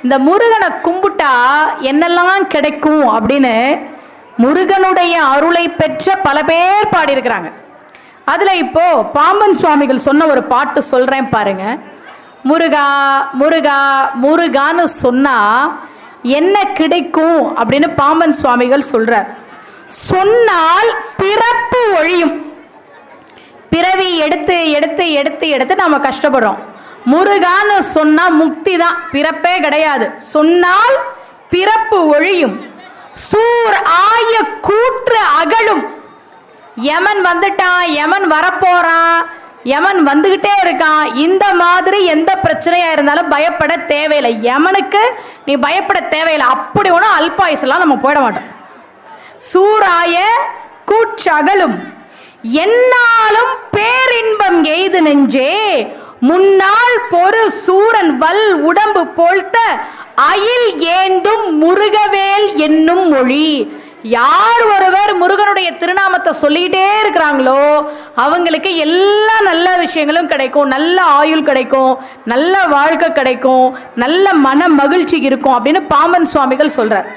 இந்த முருகனை கும்பிட்டா என்னெல்லாம் கிடைக்கும் அப்படின்னு முருகனுடைய அருளை பெற்ற பல பேர் பாடியிருக்கிறாங்க. அதுல இப்போ பாம்பன் சுவாமிகள் சொன்ன ஒரு பாட்டு சொல்றேன் பாருங்க. முருகா முருகா முருகான்னு சொன்னா என்ன கிடைக்கும் அப்படின்னு பாம்பன் சுவாமிகள் சொல்றார். சொன்னால் பிறப்பு ஒழியும். பிறவி எடுத்து எடுத்து எடுத்து எடுத்து நாம கஷ்டப்படுறோம். முருகான்னு சொன்னா முக்தி தான், பிறப்பே கிடையாது. சொன்னால் பிறப்பு ஒழியும். சூர் ஆய கூற்று அகலும். யமன் வந்துட்டான், யமன் வரப்போறான், யமன் வந்துகிட்டே இருக்கான். இந்த மாதிரி எந்த பிரச்சனையா இருந்தாலும் பயப்பட தேவையில்லை. யமனுக்கு நீ பயப்பட தேவையில்லை. அப்படி ஒன்றும் அல்பாயுசெல்லாம் நம்ம போயிட மாட்டோம். சூராய கூற்றகலும் என்னாலும் பேரின்பம் எய்து நெஞ்சே முன்னாள் பொறு சூரன் வல் உடம்பு போழ்த்த அயில் ஏந்தும் முருகவேல் என்னும் மொழி. யார் ஒருவர் முருகனுடைய திருநாமத்தை சொல்லிக்கிட்டே இருக்கிறாங்களோ அவங்களுக்கு எல்லா நல்ல விஷயங்களும் கிடைக்கும். நல்ல ஆயுள் கிடைக்கும், நல்ல வாழ்க்கை கிடைக்கும், நல்ல மன மகிழ்ச்சி இருக்கும் அப்படின்னு பாம்பன் சுவாமிகள் சொல்றார்.